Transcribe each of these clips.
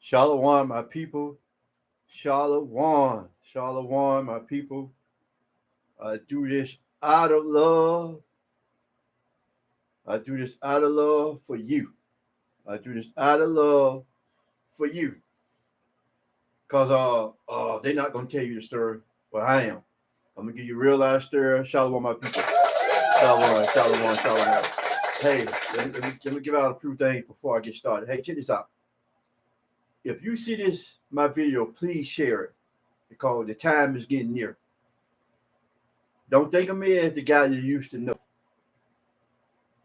Shalom, my people. Shalom. Shalom, my people. I do this out of love. I do this out of love for you. I do this out of love for you. Because they're not going to tell you the story, but I am. I'm going to give you a real life story. Shalom, my people. Shalom, shalom, shalom. Hey, let me give out a few things before I get started. Hey, check this out. If you see my video, please share it because the time is getting near. Don't think of me as the guy you used to know.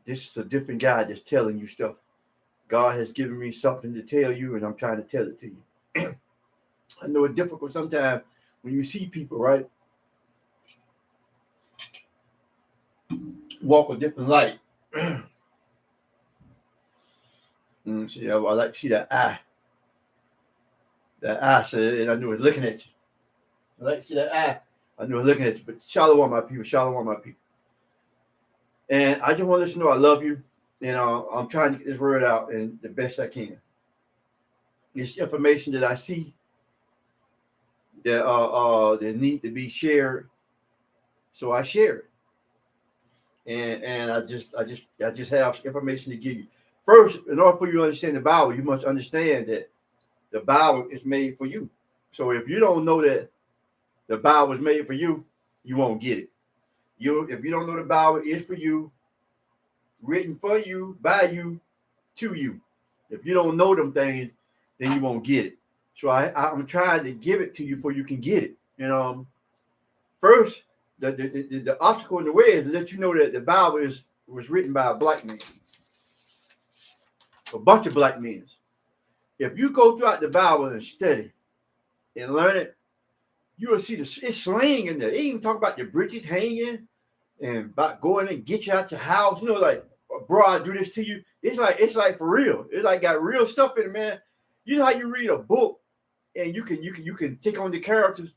This is a different guy that's telling you stuff. God has given me something to tell you, and I'm trying to tell it to you. I know it's difficult sometimes when you see people, right, walk a different light. See, I like to see that eye. That eye said, and I knew it was looking at you. I like to see that eye. I knew it was looking at you. But shalom, my people. Shalom, my people. And I just want to let you know I love you. And I'm trying to get this word out and the best I can. It's information that I see that need to be shared. So I share it. And I just have information to give you. First, in order for you to understand the Bible, you must understand that the Bible is made for you. So if you don't know that the Bible is made for you, you won't get it. If you don't know the Bible is for you, written for you, by you, to you. If you don't know them things, then you won't get it. So I'm trying to give it to you before you can get it. First, the obstacle in the way is to let you know that the Bible was written by a black man, a bunch of black men. If you go throughout the Bible and study and learn it, you will see it's slang in there. They even talk about the bridges hanging and about going and get you out your house. Like, bro, I do this to you. It's like for real. It's like got real stuff in it, man. You know how you read a book and you can take on the characters.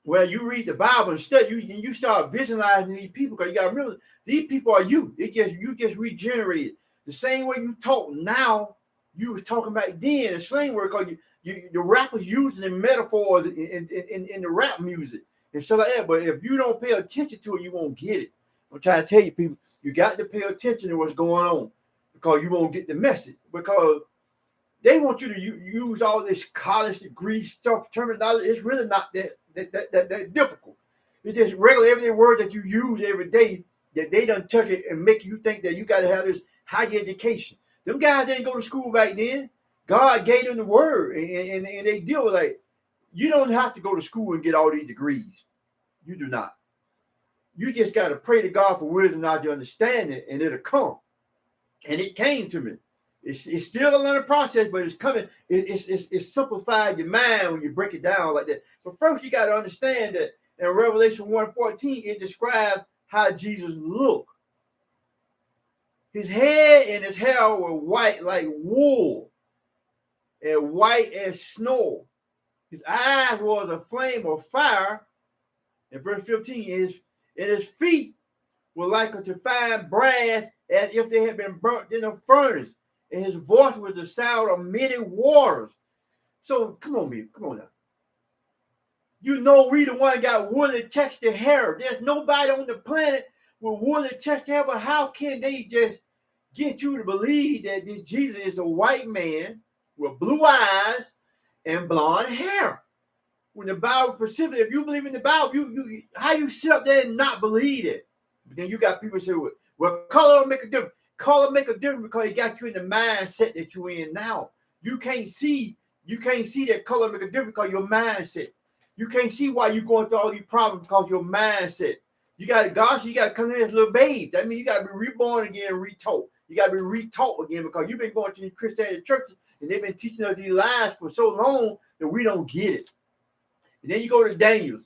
Well, you read the Bible instead, you start visualizing these people because you got to remember these people are you. You just regenerated the same way you talk now. You was talking back then in slang word because the rappers using the metaphors in the rap music and stuff like that. But if you don't pay attention to it, you won't get it. I'm trying to tell you, people, you got to pay attention to what's going on because you won't get the message. Because they want you to use all this college degree stuff, terminology. It's really not that difficult. It's just regular everyday word that you use every day that they done took it and make you think that you got to have this higher education. Them guys didn't go to school back then. God gave them the word, and they deal with like, you don't have to go to school and get all these degrees. You do not. You just got to pray to God for wisdom, knowledge, and understanding, and it'll come. And it came to me. It's still a learning process, but it's coming. It's simplified your mind when you break it down like that. But first, you got to understand that in Revelation 1:14, it describes how Jesus looked. His head and his hair were white like wool and white as snow. His eyes was a flame of fire. In verse 15, his feet were like unto fine brass, as if they had been burnt in a furnace. And his voice was the sound of many waters. So come on, me, come on now. We the one got woolly textured hair. There's nobody on the planet with woolly textured hair, but how can they just get you to believe that this Jesus is a white man with blue eyes and blonde hair? When the Bible specifically, if you believe in the Bible, how you sit up there and not believe it? But then you got people say, well, color don't make a difference. Color make a difference because it got you in the mindset that you're in now. You can't see that color make a difference because your mindset. You can't see why you're going through all these problems because your mindset. You got to come in as a little babe. That means you got to be reborn again and retaught. You got to be retaught again because you've been going to these Christianity churches and they've been teaching us these lies for so long that we don't get it. And then you go to Daniel's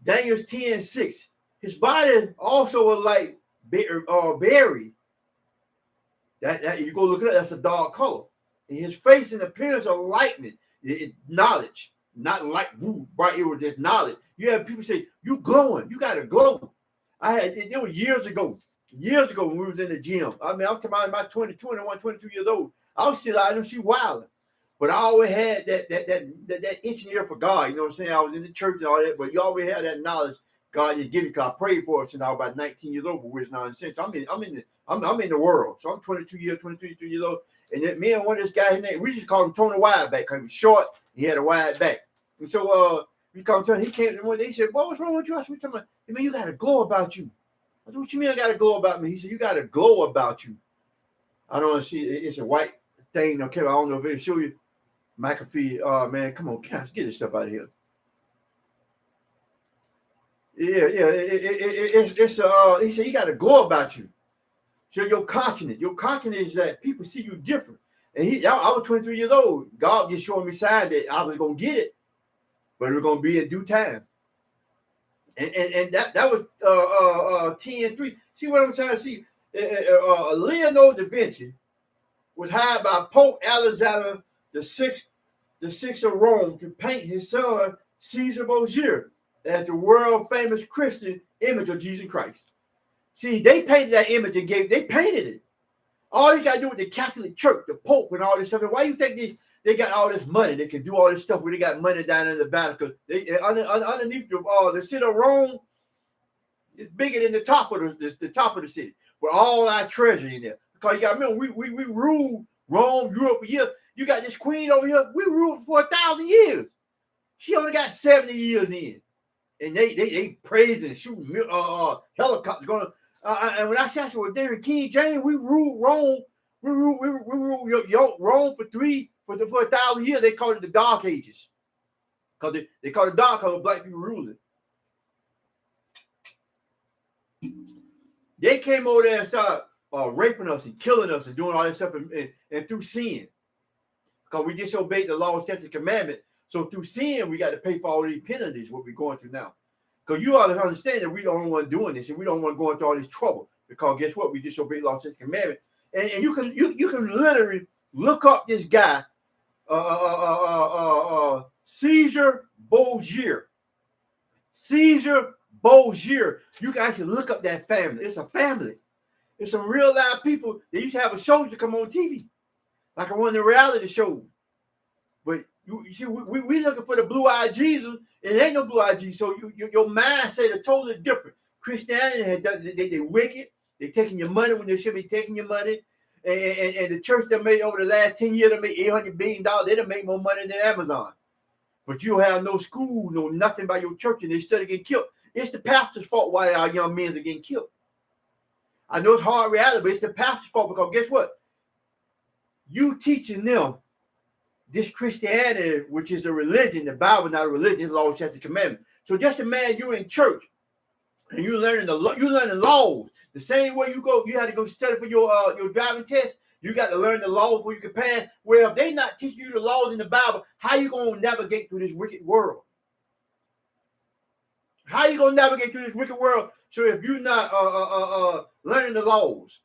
10:6. His body also was like berry. That you go look at it, that's a dark color. And his face and appearance of lightning, knowledge, not like bright. It was just knowledge. You have people say, you glowing, you got to glow. It was years ago when we was in the gym. I mean, I'm talking about my 21, 22 years old. I was still out and she wilding. But I always had that itching ear for God. You know what I'm saying? I was in the church and all that, but you always had that knowledge God just gave me, because I prayed for it since I was about 19 years old, for which nonsense. I'm in the world. So I'm 23 years old. And then me and one of this guy, his name, we just called him Tony Wideback, because he was short, he had a wide back. And so we called him Tony. He came to one day, he said, "Well, what's wrong with you?" I said, "I mean, you got a glow about you." I said, "What you mean I got a glow about me?" He said, "You got a glow about you." I don't want to see it. It's a white thing. Okay, I don't know if it'll show you. McAfee, man, come on, get this stuff out of here. Yeah, he said, "You got a glow about you." So your continent is that people see you different. And I was 23 years old. God just showing me signs that I was gonna get it, but it was gonna be in due time. And that was 10-3. See what I'm trying to see? Leonardo da Vinci was hired by Pope Alexander the sixth of Rome to paint his son Caesar Borgia as the world famous Christian image of Jesus Christ. See, they painted that image and they painted it. All they got to do with the Catholic Church, the Pope, and all this stuff. And why you think they got all this money? They can do all this stuff where they got money down in the Vatican. Underneath the city of Rome, it's bigger than the top of the city, with all our treasure in there. Because you got to remember, we ruled Rome, Europe for years. You got this queen over here. We ruled for 1,000 years. She only got 70 years in, and they praising and shooting helicopters going. And when I said, "Well, during King James, we ruled Rome. We ruled Rome for 1,000 years." They called it the Dark Ages, because they called it dark because black people ruling. They came over there and started raping us and killing us and doing all that stuff, and through sin, because we disobeyed the law and statute commandment. So through sin, we got to pay for all these penalties, what we're going through now. Because you ought to understand that we the only one doing this, and we don't want to go into all this trouble. Because guess what? We disobey law and statute commandment. And you can literally look up this guy, Caesar Borgia. Caesar Borgia. You can actually look up that family. It's a family. It's some real live people. They used to have a show to come on TV, like one of the reality shows. But you see, we looking for the blue-eyed Jesus, and there ain't no blue-eyed Jesus. So your mindset is totally different. Christianity had done, they wicked. They taking your money when they should be taking your money. And the church that made over the last 10 years, they made $800 billion. They done make more money than Amazon. But you don't have no school, no nothing by your church, and they still getting killed. It's the pastor's fault why our young men are getting killed. I know it's hard reality, but it's the pastor's fault, because guess what? You teaching them this Christianity, which is a religion, the Bible not a religion, it's law, statute, commandment. So just imagine you're in church and you're learning laws. The same way you had to go study for your driving test. You got to learn the laws before you can pass. Well, if they not teaching you the laws in the Bible, how you gonna navigate through this wicked world? How you gonna navigate through this wicked world? So if you're not learning the laws,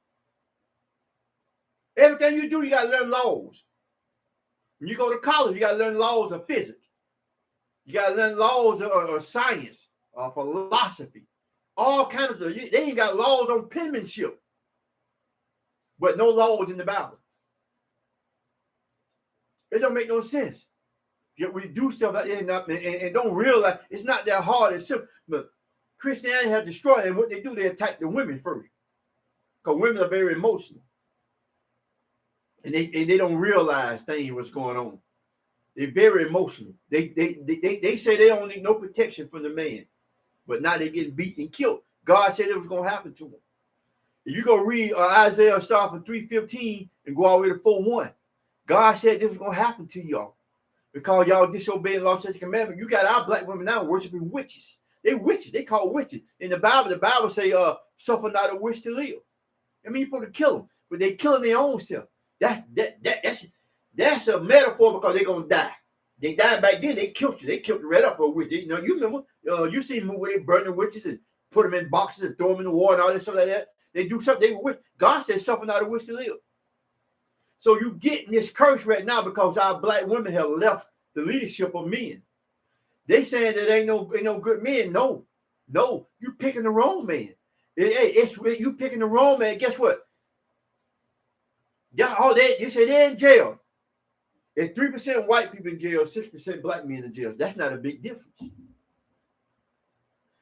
everything you do, you got to learn laws. When you go to college, you got to learn laws of physics. You got to learn laws of science, philosophy, all kinds of stuff. They ain't got laws on penmanship, but no laws in the Bible. It don't make no sense. Yet we do stuff like that and don't realize it's not that hard. It's simple. But Christianity has destroyed, and what they do, they attack the women first, because women are very emotional. And they don't realize things what's going on. They're very emotional. They say they don't need no protection from the man, but now they're getting beat and killed. God said it was going to happen to them. If you go read Isaiah, start from 3:15 and go all the way to 4:1, God said this was going to happen to y'all because y'all disobeying the law, statute, commandment. You got our black women now worshiping witches. They witches. They call witches in the Bible say, "Suffer not a witch to live." I mean, you're supposed to kill them, but they killing their own self. That's a metaphor, because they're gonna die. They died back then. They killed you. They killed the red up for a witch. You remember? You see movie where they burn the witches and put them in boxes and throw them in the water and all that stuff like that. They do something. They were witch. God said, "Suffer not a witch to live." So you getting this curse right now because our black women have left the leadership of men. They saying that ain't no good men. No, you picking the wrong man. It's you picking the wrong man. Guess what? Yeah, all that you say they're in jail. If 3% white people in jail, 6% black men in jail, that's not a big difference.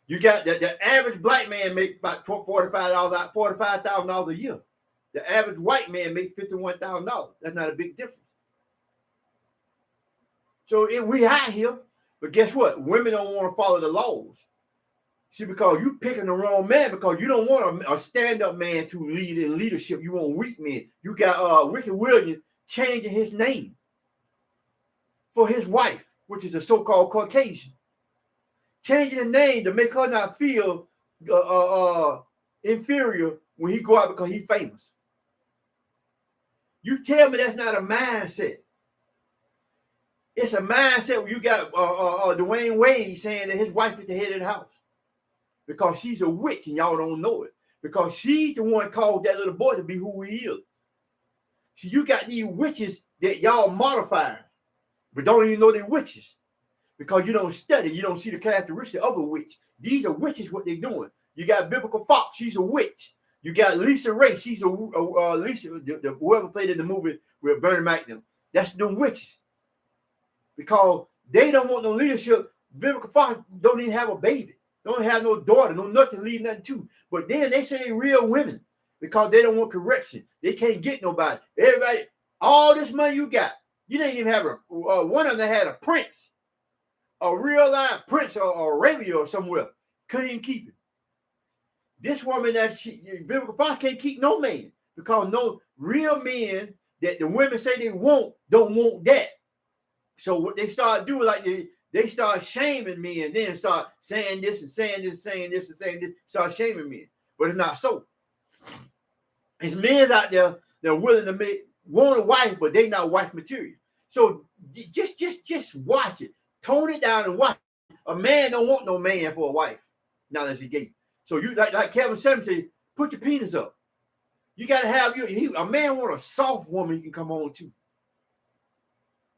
You got the average black man make about $45,000 a year. The average white man make $51,000. That's not a big difference. So we out here, but guess what? Women don't want to follow the laws. See, because you picking the wrong man, because you don't want a stand-up man to lead in leadership. You want weak men. You got Ricky Williams changing his name for his wife, which is a so-called Caucasian. Changing the name to make her not feel inferior when he go out because he's famous. You tell me that's not a mindset. It's a mindset where you got Dwayne Wade saying that his wife is the head of the house because she's a witch and y'all don't know it. Because she's the one called that little boy to be who he is. So you got these witches that y'all modify, but don't even know they're witches because you don't study. You don't see the characteristics of a witch. These are witches, what they're doing. You got Biblical Fox. She's a witch. You got Lisa Ray. She's a Lisa, whoever played in the movie with Bernie Mac. That's them witches. Because they don't want no leadership. Vivica Fox don't even have a baby. Don't have no daughter, no nothing, leave nothing to. But then they say real women because they don't want correction. They can't get nobody. Everybody, all this money you got, you didn't even have one of them had a prince, a real live prince or Arabia or somewhere. Couldn't even keep it. This woman Vivica Fox can't keep no man because no real men that the women say they want don't want that. So what they start doing, like they start shaming men, then start saying this and saying this, saying this and saying this, start shaming men. But it's not so. There's men out there that are willing to want a wife, but they not wife material. So just watch it. Tone it down and watch it. A man don't want no man for a wife. Now that's he gay. So you like Kevin Samuels say, put your penis up. You gotta have a man want a soft woman he can come on to.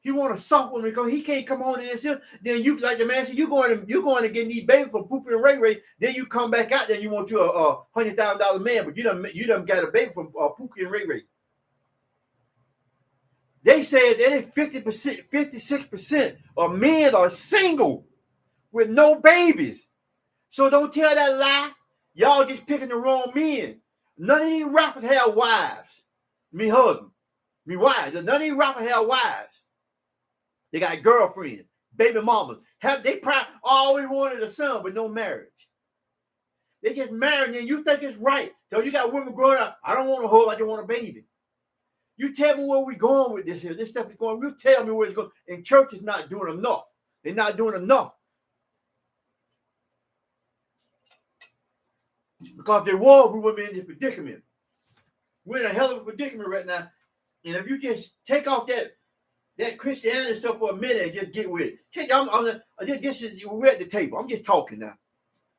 He want a soft woman because he can't come on in this. Then you, like the man said, you're going to get these baby from Poopy and Ray Ray. Then you come back out there, you want you a $100,000 man, but you done got a baby from Pookie and Ray Ray. They said that 50%, 56% of men are single with no babies. So don't tell that lie. Y'all just picking the wrong men. None of these rappers have wives. Me husband, me wives. None of these rappers have wives. They got girlfriends, baby mamas. They probably always wanted a son, but no marriage. They get married and you think it's right. So you got women growing up. I don't want a hoe, I just want a baby. You tell me where we going with this here. This stuff is going. You tell me where it's going. And church is not doing enough. They're not doing enough. Because if they were, we wouldn't be in this predicament. We're in a hell of a predicament right now. And if you just take off that Christianity stuff for a minute and just get with it. We're at the table. I'm just talking now.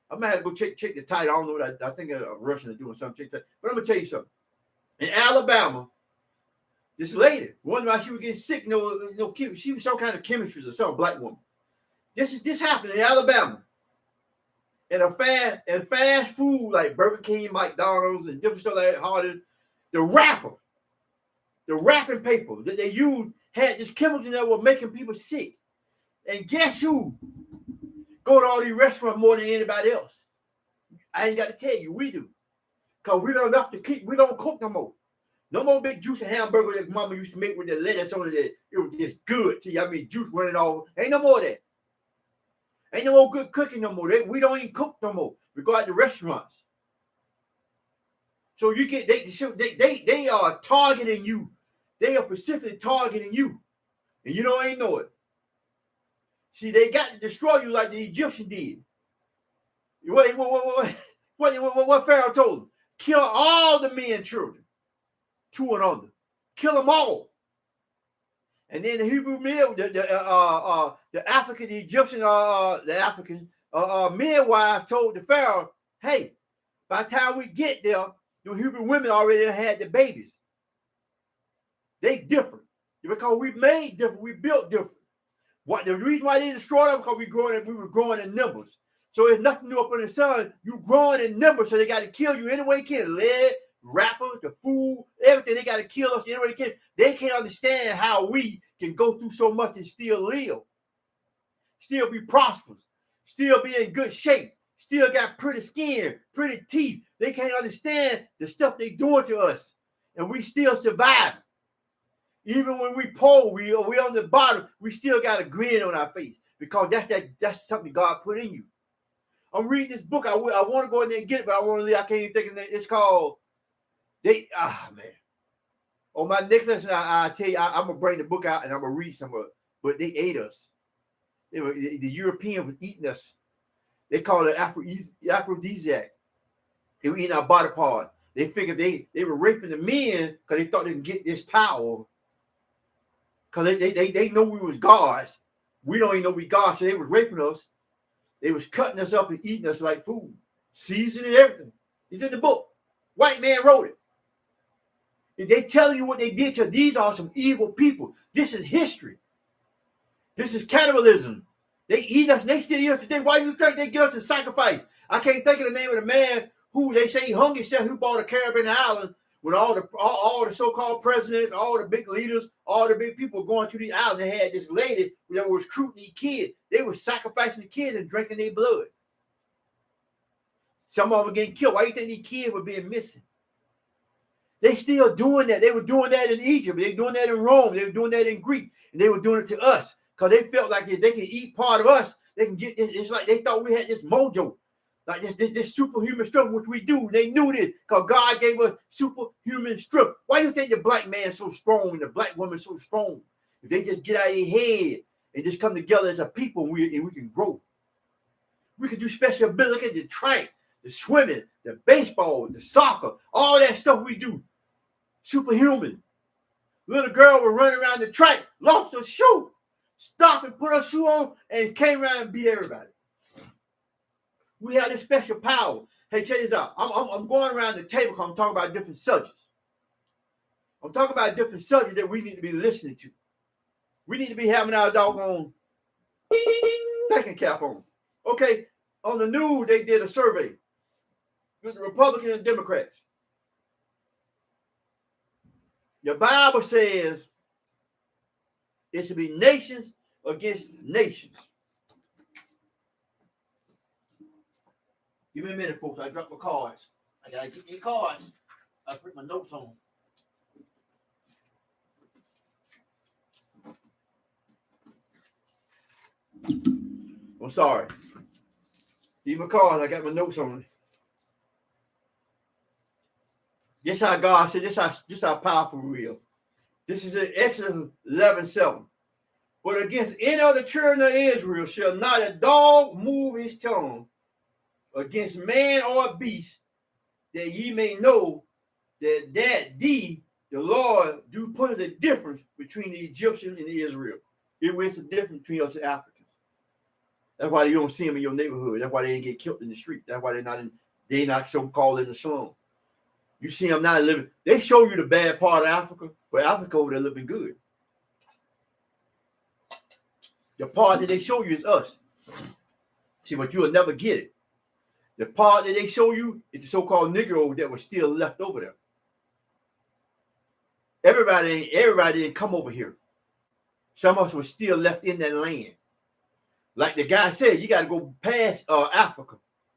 I might have to go check the title. I don't know what I think a Russian is doing something. But I'm going to tell you something. In Alabama, this lady, one while she was getting sick, she was some kind of chemistry or something, black woman. This happened in Alabama. And fast food like Burger King, McDonald's, and different stuff like that, Harden, the wrapping paper that they used had this chemical that was making people sick. And guess who go to all these restaurants more than anybody else? I ain't got to tell you, we do. Because we don't have to keep, we don't cook no more. No more big juicy hamburger that mama used to make with the lettuce on it. It was just good to you. I mean, juice running all. Ain't no more of that. Ain't no more good cooking no more. We don't even cook no more. We go out to restaurants. So you get they are targeting you. They are specifically targeting you. And you don't even know it. See, they got to destroy you like the Egyptians did. What Pharaoh told them? Kill all the men and children. 2 and under. Kill them all. And then the Hebrew male, the African, the Egyptian, the African midwife told the Pharaoh, hey, by the time we get there, the Hebrew women already had the babies. They different. Because we made different, we built different. The reason why they destroyed them because we were growing in numbers. So it's nothing new up in the sun. You growing in numbers, so they got to kill you any way you can. Lead, rappers, the food, everything. They got to kill us. They can't understand how we can go through so much and still live, still be prosperous, still be in good shape, still got pretty skin, pretty teeth. They can't understand the stuff they doing to us, and we still survive. Even when we poor, we on the bottom, we still got a grin on our face because that's something God put in you. I'm reading this book. I want to go in there and get it, but I want to leave. I can't even think of it. It's called man. On my next lesson, I tell you, I'm gonna bring the book out and I'm gonna read some of it. But they ate us. The Europeans were eating us. They call it aphrodisiac. They were eating our body part. They figured they were raping the men because they thought they could get this power. Because they know we was gods. We don't even know we gods, so they was raping us. They was cutting us up and eating us like food. Seasoning everything. It's in the book. White man wrote it. And they telling you what they did to these are some evil people. This is history. This is cannibalism. They eat us. They still eat us today. Why do you think they get us in sacrifice? I can't think of the name of the man who they say he hung himself, who bought a Caribbean island when all the so-called presidents, all the big leaders, all the big people going to the island. They had this lady that was recruiting these kids. They were sacrificing the kids and drinking their blood. Some of them getting killed. Why do you think these kids were being missing? They still doing that. They were doing that in Egypt. They were doing that in Rome. They were doing that in Greek. And they were doing it to us because they felt like if they can eat part of us, they can get this. It's like they thought we had this mojo, like this superhuman strength, which we do. They knew this because God gave us superhuman strength. Why do you think the black man is so strong and the black woman is so strong? If they just get out of their head and just come together as a people, and we can grow. We can do special ability. Look at the track, the swimming, the baseball, the soccer, all that stuff we do. Superhuman. Little girl was running around the track, lost her shoe, stopped and put her shoe on, and came around and beat everybody. We have this special power. Hey, check this out. I'm going around the table because I'm talking about different subjects. I'm talking about different subjects that we need to be listening to. We need to be having our doggone thinking cap on. Okay, on the news, they did a survey with the Republicans and Democrats. The Bible says it should be nations against nations. Give me a minute, folks. I dropped my cards. I gotta get these cards. I put my notes on. I'm sorry. Give my cards. I got my notes on. This how God said, this how powerful we are. This is in Exodus 11:7. But against any other children of Israel shall not a dog move his tongue against man or beast, that ye may know that the Lord do put a difference between the Egyptians and the Israel. It was a difference between us and Africans. That's why you don't see them in your neighborhood. That's why they didn't get killed in the street. That's why they're not so-called in the slum. You see them not living. They show you the bad part of Africa, but Africa over there living good. The part that they show you is us. See, but you will never get it. The part that they show you is the so-called Negro that was still left over there. Everybody didn't come over here. Some of us were still left in that land. Like the guy said, you got to go past Africa,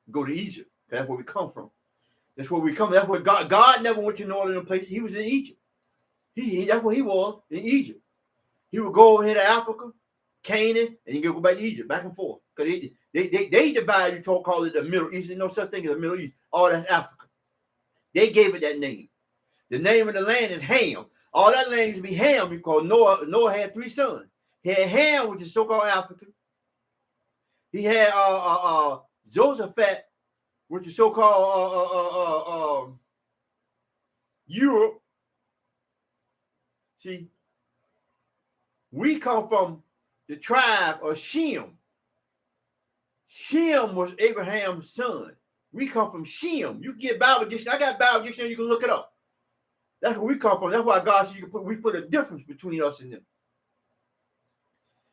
go to Egypt. That's where we come from. That's where we come. That's where God never went to northern places. He was in Egypt. That's where he was, in Egypt. He would go over here to Africa, Canaan, and he could go back to Egypt, back and forth. Because they divide, you call it the Middle East. There's no such thing as the Middle East. All that's Africa. They gave it that name. The name of the land is Ham. All that land used to be Ham because Noah had 3 sons. He had Ham, which is so-called African. He had Josaphat, which is so-called Europe. See, we come from the tribe of Shem. Shem was Abraham's son. We come from Shem. You get Bible dictionary. I got Bible dictionary. You can look it up. That's where we come from. That's why God said we put a difference between us and them.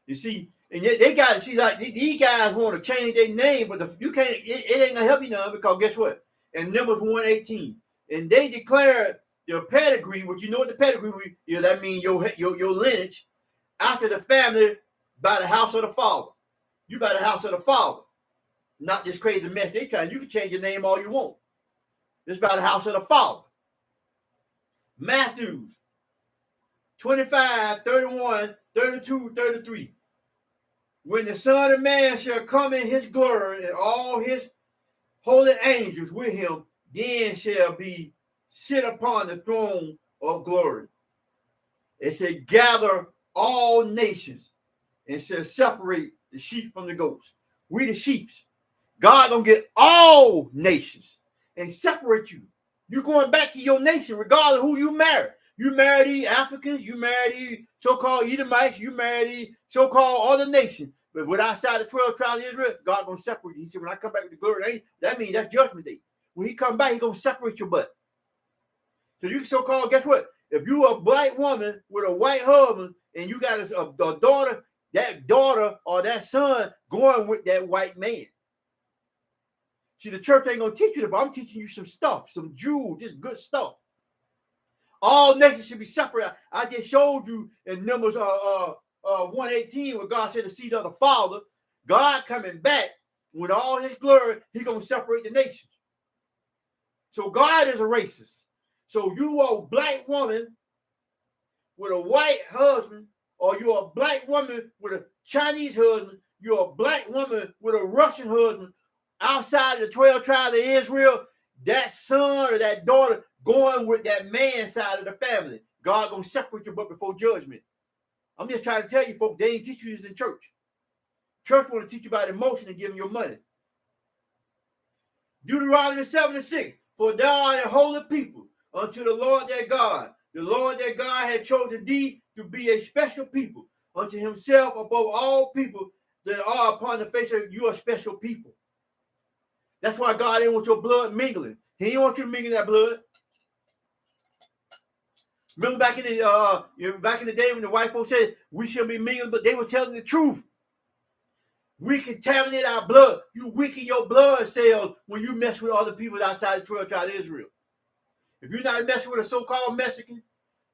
You see, and they got to see, like these guys want to change their name, but you can't. It ain't gonna help you none because guess what? In Numbers 1:18, and they declared your pedigree, which you know what the pedigree is, that means your lineage, after the family by the house of the father. You by the house of the father. Not this crazy mess they trying. You can change your name all you want. It's by the house of the father. Matthew 25, 31, 32, 33. When the Son of Man shall come in his glory and all his holy angels with him, then shall be sit upon the throne of glory. It said, gather all nations and shall separate the sheep from the goats. We the sheep. God gonna get all nations and separate you. You're going back to your nation regardless of who you marry. You marry these Africans, you marry these so-called Edomites, you marry these so-called other nations. But with outside the 12 tribes of Israel, God gonna separate you. He said, when I come back with the glory, that means that's judgment day. When he come back, he gonna separate your butt. So you so-called, guess what? If you a black woman with a white husband and you got a daughter, that daughter or that son going with that white man. See, the church ain't gonna teach you that, but I'm teaching you some stuff, some jewels, just good stuff. All nations should be separate. I just showed you in Numbers 118 where God said the seed of the Father. God coming back with all his glory, he's gonna separate the nations. So God is a racist. So you are a black woman with a white husband, or you're a black woman with a Chinese husband, you're a black woman with a Russian husband, outside of the 12 tribes of Israel, that son or that daughter going with that man side of the family. God gonna separate you but before judgment. I'm just trying to tell you, folks, they ain't teach you this in church. Church want to teach you about emotion and give them your money. Deuteronomy 7:6. For thou art a holy people unto the Lord their God. The Lord their God had chosen thee to be a special people unto himself above all people that are upon the face of you are special people. That's why God didn't want your blood mingling. He didn't want you to mingle that blood. Remember back in the day when the white folks said we shouldn't be mingling, but they were telling the truth. We contaminate our blood. You weaken your blood cells when you mess with other people outside the 12 tribes of Israel. If you're not messing with a so-called Mexican,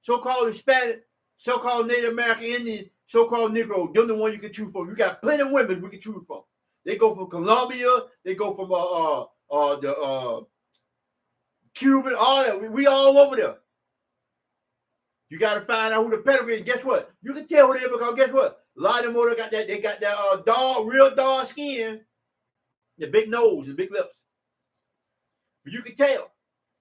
so-called Hispanic, so-called Native American Indian, so-called Negro, they're the one you can choose from. You got plenty of women we can choose from. They go from Colombia, they go from Cuban, all that. We all over there. You got to find out who the pedigree is. Guess what? You can tell who they are because guess what? A lot of them got that. They got that dark, real dark skin, the big nose, the big lips. But you can tell.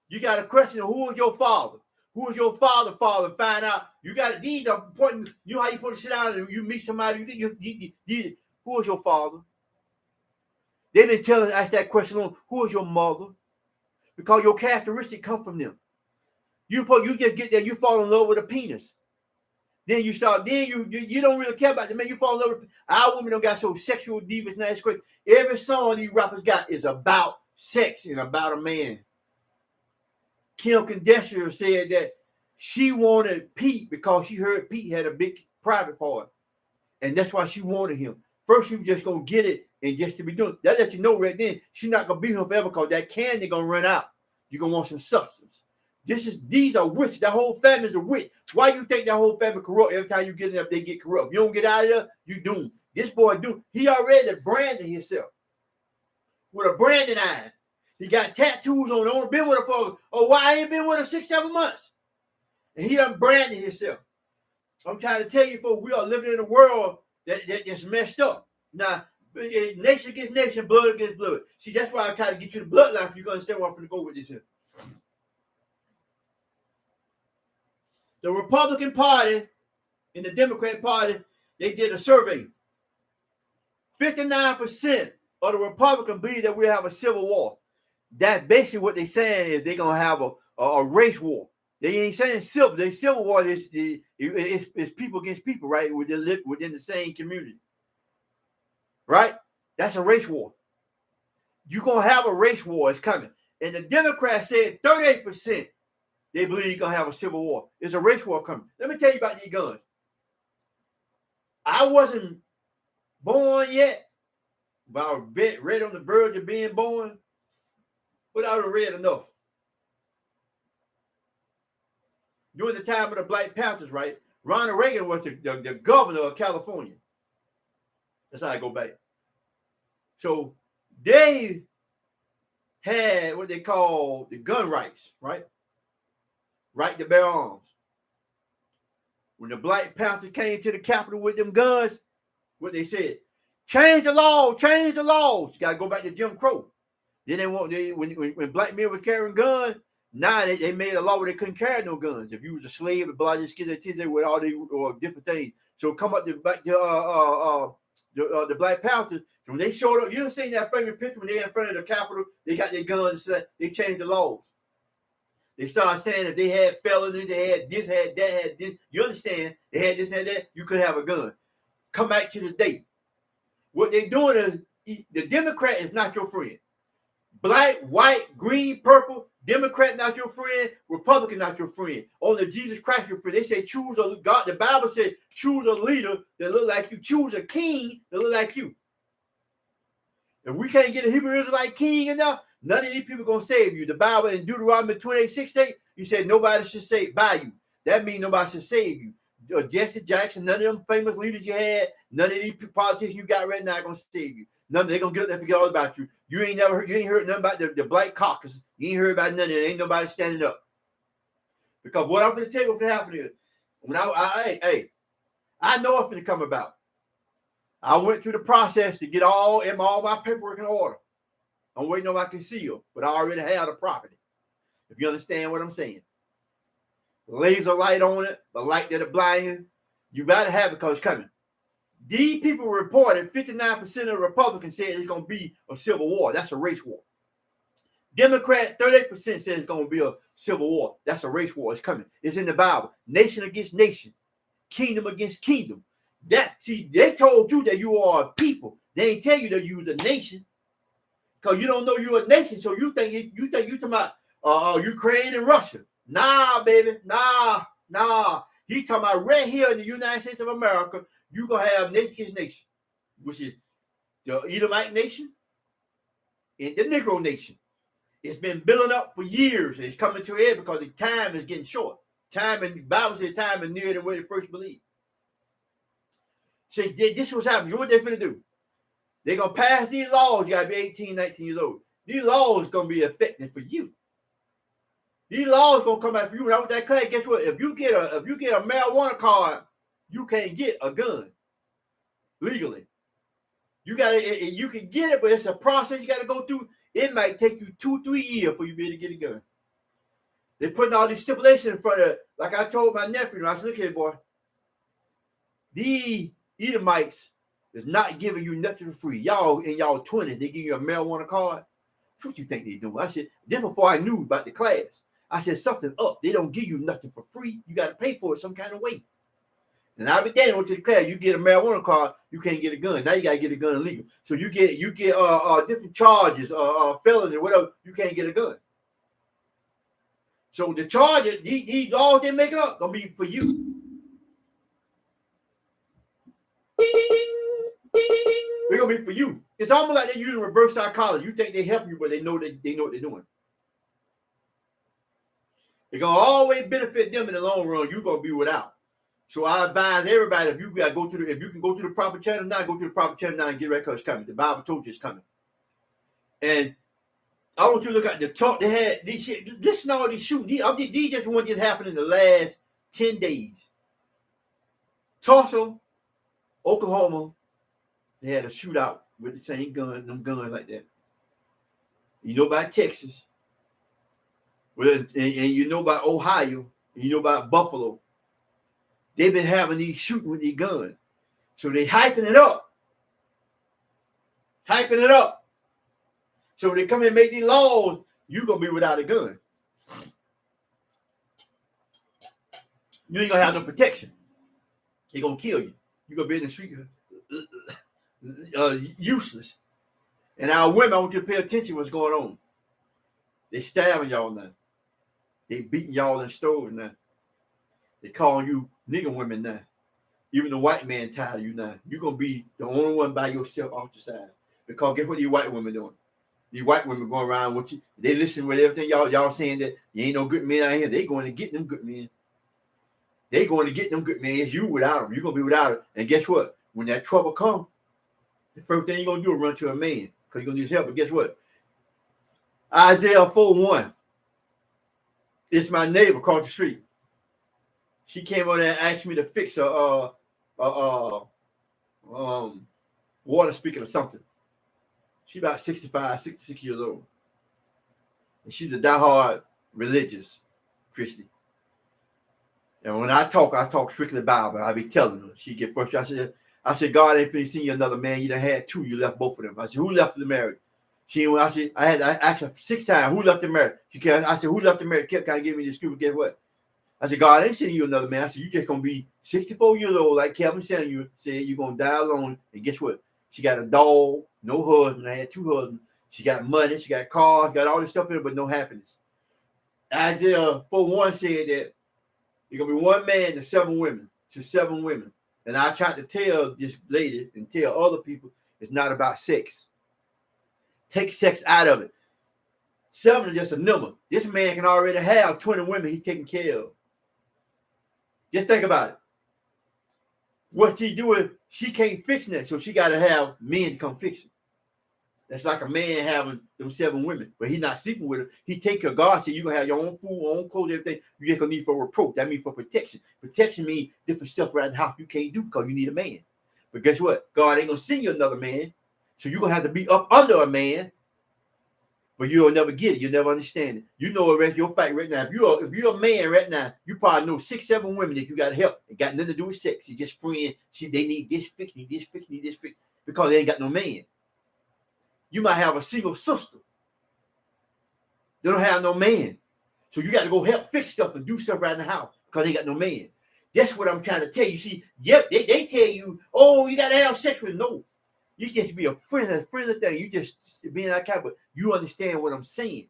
You got to question who is your father. Who is your father? Find out. You got these are important. You know how you put to sit down and you meet somebody. Who is your father? They've been telling us that question on who is your mother, because your characteristic come from them. You just get there, you fall in love with a penis. Then you start, you don't really care about the man. You fall in love with our women don't got so sexual divas now. It's crazy. Every song these rappers got is about sex and about a man. Kim Kardashian said that she wanted Pete because she heard Pete had a big private part. And that's why she wanted him. First, she was just going to get it and just to be doing it. That lets you know right then she's not going to be here forever because that candy going to run out. You're going to want some substance. These are witches. That whole family is a witch. Why you think that whole family corrupt? Every time you get in there, they get corrupt. You don't get out of there, you doomed. This boy doomed. He already branded himself with a branding iron. He got tattoos on. Only been with her for why ain't been with her 6-7 months? And he done branded himself. I'm trying to tell you, folks, we are living in a world that's messed up. Now, nation against nation, blood against blood. See, that's why I try to get you the bloodline for you to understand where I'm going to go with this here. The Republican Party and the Democrat Party, they did a survey. 59% of the Republicans believe that we have a civil war. That's basically what they're saying is they're going to have a race war. They ain't saying civil. The civil war is people against people, right? Within the same community. Right? That's a race war. You're going to have a race war. It's coming. And the Democrats said 38% they believe you're going to have a civil war. It's a race war coming. Let me tell you about these guns. I wasn't born yet, but I was right on the verge of being born, but I would have read enough. during the time of the Black Panthers, right? Ronald Reagan was the governor of California. That's how I go back. So they had what they call the gun rights, right? Right to bear arms. When the Black Panthers came to the Capitol with them guns, what they said, change the law, change the laws. You got to go back to Jim Crow. Then when black men were carrying guns, now they made a law where they couldn't carry no guns. If you was a slave, and blah, this, with all these different things. So come up to the Black Panthers. When they showed up, you done seen that famous picture when they in front of the Capitol, they got their guns, they changed the laws. They started saying if they had felonies, they had this, had that, had this. You understand? They had this, had that. You could have a gun. Come back to the day. What they doing is the Democrat is not your friend. Black, white, green, purple, Democrat not your friend, Republican not your friend. Only Jesus Christ your friend. They say choose a God. The Bible said choose a leader that look like you. Choose a king that look like you. If we can't get a Hebrew Israelite king enough, none of these people gonna save you. The Bible in Deuteronomy 28:6, he said nobody should save by you. That means nobody should save you. Jesse Jackson, none of them famous leaders you had, none of these politicians you got right now are gonna save you. None, they're gonna get and forget all about you. You ain't heard nothing about the Black Caucus. You ain't heard about none of it. Ain't nobody standing up. Because what I'm gonna tell you what's happening is when I know what's gonna come about. I went through the process to get all my paperwork in order. I'm waiting on my conceal, but I already have the property. If you understand what I'm saying. Laser light on it, the light that'll blind you. You gotta have it because it's coming. These people reported 59% of Republicans said it's going to be a civil war. That's a race war. Democrat, 38% says it's going to be a civil war. That's a race war. It's coming. It's in the Bible. Nation against nation. Kingdom against kingdom. They told you that you are a people. They ain't tell you that you was a nation. Because you don't know you're a nation. So you think you talking about Ukraine and Russia. Nah, baby. Nah. He talking about right here in the United States of America. You're going to have nation against nation, which is the Edomite nation and the Negro nation. It's been building up for years. And it's coming to an end because the time is getting short. The Bible says time is nearer than what they first believed. See, this was happening. What they're going to do? They're going to pass these laws. You got to be 18, 19 years old. These laws going to be effective for you. These laws going to come out for you. Without that class, guess what? If you get a marijuana card, you can't get a gun legally. You can get it, but it's a process you got to go through. It might take you 2-3 years before you be able to get a gun. They're putting all these stipulations in front of it. Like I told my nephew, I said, look here, boy. These Edomites is not giving you nothing for free. Y'all in y'all 20s, they give you a marijuana card. What you think they doing? I said, then before I knew about the class, I said, something's up. They don't give you nothing for free. You got to pay for it some kind of way. And I began to declare you get a marijuana card, you can't get a gun. Now you gotta get a gun illegal. So you get different charges, felony, whatever. You can't get a gun. So the charges, these laws they make up, gonna be for you. They're gonna be for you. It's almost like they're using reverse psychology. You think they help you, but they know what they're doing. It's gonna always benefit them in the long run. You're gonna be without. So I advise everybody, if you can go to the proper channel now, go to the proper channel now and get ready because it's coming. The Bible told you it's coming. And I want you to look at the talk they had. Listen to all these shooting. These just one just happened in the last 10 days. Tulsa, Oklahoma, they had a shootout with the same gun, them guns like that. You know about Texas. And you know about Ohio. And you know about Buffalo. They've been having these shooting with these guns. So they hyping it up. So when they come in and make these laws, you're going to be without a gun. You ain't going to have no protection. They're going to kill you. You're going to be in the street useless. And our women, I want you to pay attention to what's going on. They stabbing y'all now. They beating y'all in stores now. They calling you nigger women now. Even the white man tired of you now. You're going to be the only one by yourself off the side. Because guess what these white women doing? These white women going around with you. They listen with everything y'all saying that you ain't no good men out here. They going to get them good men. they going to get them good man. It's you without them. You're gonna be without it. And guess what? When that trouble comes, the first thing you're gonna do is run to a man because you're gonna need his help. But guess what? Isaiah 4:1. It's my neighbor across the street. She came over there and asked me to fix a water speaker or something. She's about 65, 66 years old. And she's a diehard religious Christian. And when I talk strictly Bible. I be telling her. She get frustrated. I said, God ain't finna see you another man. You done had two. You left both of them. I said, who left the marriage? I had to ask her 6 times, who left the marriage? I said, who left the marriage? Kept kind of giving me the scripture. Guess what? I said, God ain't sending you another man. I said, you just going to be 64 years old, like Kevin said, you're going to die alone. And guess what? She got a dog, no husband. I had 2 husbands. She got money. She got cars, got all this stuff in it, but no happiness. Isaiah 4:1 said that you're going to be 1 man to 7 women, And I tried to tell this lady and tell other people it's not about sex. Take sex out of it. 7 is just a number. This man can already have 20 women he's taking care of. Just think about it. What she doing, she can't fix that, so she got to have men to come fix it. That's like a man having them 7 women, but he's not sleeping with her. He take care of God. Said you're going to have your own food, own clothes, everything. You just going to need for reproach. That means for protection. Protection means different stuff around the house you can't do because you need a man. But guess what? God ain't going to send you another man, so you're going to have to be up under a man. But you'll never get it. You'll never understand it. You know your fight right now. If you're a man right now, you probably know 6, 7 women that you got to help. It got nothing to do with sex. It's just friends. They need this fix, this fix, this fix, because they ain't got no man. You might have a single sister. They don't have no man. So you got to go help fix stuff and do stuff around the house because they got no man. That's what I'm trying to tell you. See, yep, they tell you, oh, you got to have sex with no. You just be a friendly thing. You just being that kind, but you understand what I'm saying.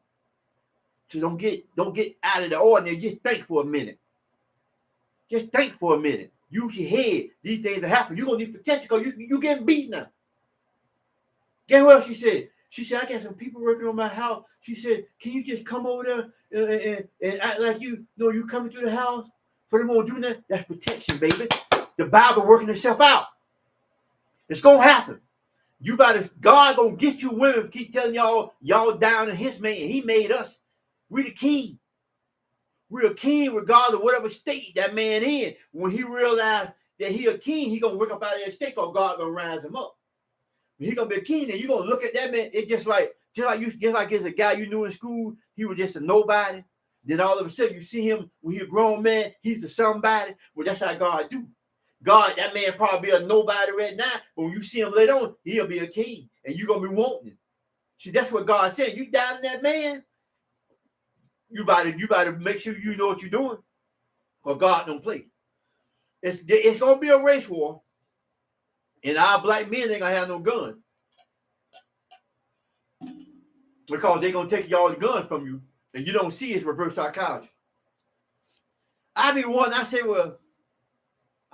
So don't get out of the ordinary. Just think for a minute. Just think for a minute. Use your head. These things are happening. You're gonna need protection because you getting beat now. Guess what she said? She said, I got some people working on my house. She said, can you just come over there and act like you coming through the house? For them all doing that? That's protection, baby. The Bible working itself out. It's gonna happen. God gonna get you women. Keep telling y'all down in his man. He made us. We the king. We're a king regardless of whatever state that man in. When he realized that he a king, he gonna work up out of that state because God gonna rise him up. When he gonna be a king, and you gonna look at that man. It's just like as a guy you knew in school, he was just a nobody. Then all of a sudden you see him when he's a grown man, he's a somebody. Well, that's how God do. God, that man probably be a nobody right now, but when you see him later on, he'll be a king, and you're gonna be wanting him. See, that's what God said. You down in that man, you better make sure you know what you're doing, or God don't play. It's gonna be a race war, and our black men ain't gonna have no gun because they're gonna take all the guns from you, and you don't see it's reverse psychology. I say, well,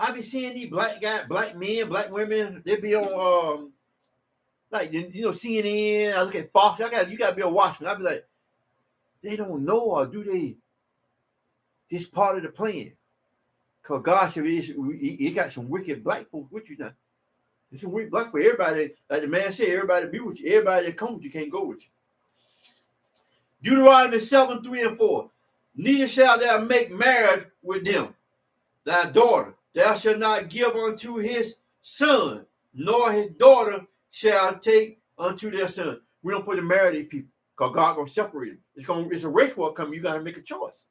I be seeing these black men, black women. They be on CNN. I look at Fox. You gotta be a watchman. I be like, they don't know, or do they? This part of the plan. Cause God said he got some wicked black folks with you now. There's some wicked black folks. Everybody, like the man said, everybody be with you. Everybody that comes with you can't go with you. Deuteronomy 7:3-4. Neither shall thou make marriage with them, thy daughter. Thou shalt not give unto his son, nor his daughter shall take unto their son. We don't put to marry these people because God gonna separate them. It's a race war coming. You gotta make a choice.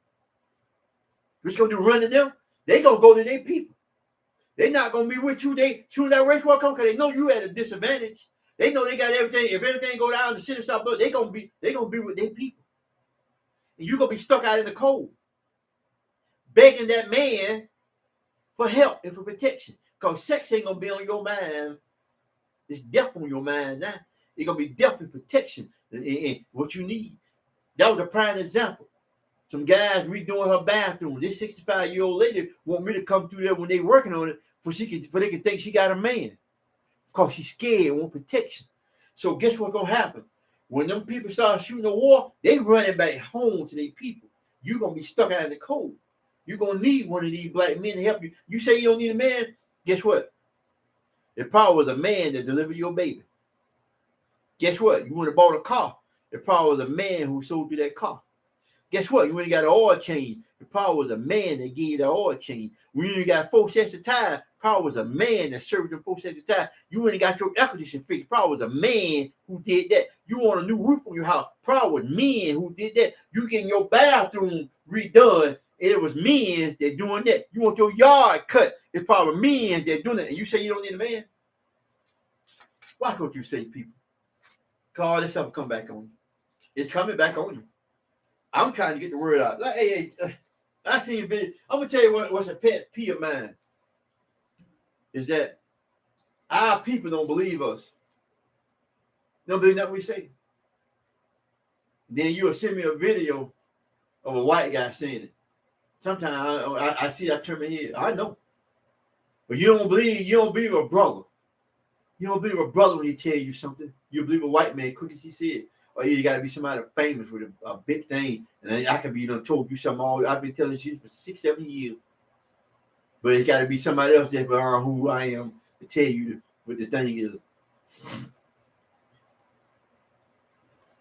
What's gonna do? Run to them? They gonna go to their people. They not gonna be with you. They soon that race war come because they know you at a disadvantage. They know they got everything. If everything go down, the city stop, they gonna be with their people, and you gonna be stuck out in the cold, begging that man for help and for protection. Because sex ain't gonna be on your mind. It's death on your mind now. It's gonna be death and protection and what you need. That was a prime example. Some guys redoing her bathroom. This 65-year-old lady want me to come through there when they working on it for they can think she got a man. Because she's scared, want protection. So guess what's gonna happen? When them people start shooting a war, they running back home to their people. You're gonna be stuck out in the cold. You're going to need one of these black men to help you. You say you don't need a man, guess what? It probably was a man that delivered your baby. Guess what? You went and bought a car. It probably was a man who sold you that car. Guess what? You went and got an oil change. It probably was a man that gave you that oil change. When you got 4 sets of tires, probably was a man that served them 4 sets of tires. You went and got your air conditioning fixed. Probably was a man who did that. You want a new roof on your house. Probably was men who did that. You getting your bathroom redone. It was men that doing that. You want your yard cut. It's probably men that doing that. And you say you don't need a man? Watch what you say, people. Call this stuff will come back on you. It's coming back on you. I'm trying to get the word out. Like, hey, I seen a video. I'm gonna tell you what's a pet peeve of mine. Is that our people don't believe us. They don't believe nothing we say. Then you'll send me a video of a white guy saying it. Sometimes I see, I turn my head. I know. But you don't believe a brother. You don't believe a brother when he tell you something. You believe a white man, quick as he said. Or you got to be somebody famous with a big thing. And I could be, told you something. I've been telling you for 6-7 years. But it got to be somebody else that's who I am to tell you what the thing is.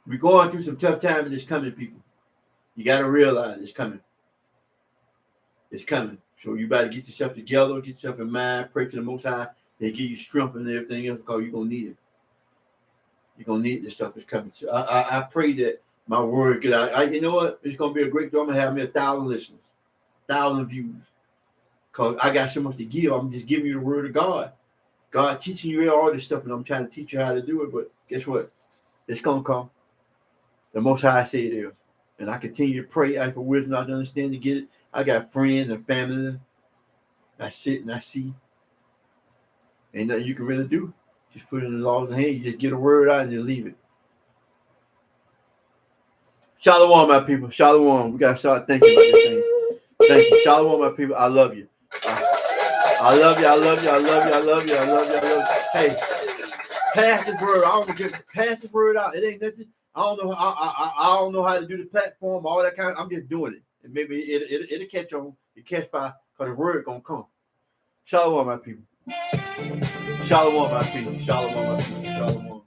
We're going through some tough time and it's coming, people. You got to realize it's coming. It's coming. So you better get yourself together, get yourself in mind, pray to the Most High, and give you strength and everything else because you're going to need it. You're going to need this stuff that's coming. So I pray that my word get out. You know what? It's going to be a great day. I'm going to have me 1,000 listeners, 1,000 views. Because I got so much to give. I'm just giving you the word of God. God teaching you all this stuff, and I'm trying to teach you how to do it. But guess what? It's going to come. The Most High say it is. And I continue to pray out for wisdom, not to understand, to get it. I got friends and family. I sit and I see. Ain't nothing you can really do. Just put it in the Lord's hand. You just get a word out and then leave it. Shalom, my people. Shalom. We got to start thinking about this thing. Thank you. Shalom, my people. I love you. I love you. I love you. I love you. I love you. I love you. I love you. Hey, pass this word. Pass this word out. It ain't nothing. I don't know. I don't know how to do the platform, all that kind. I'm just doing it. And maybe it'll catch on. It catch fire because the word gonna come. Shalom, my people. Shalom, my people. Shalom, my people. Shalom.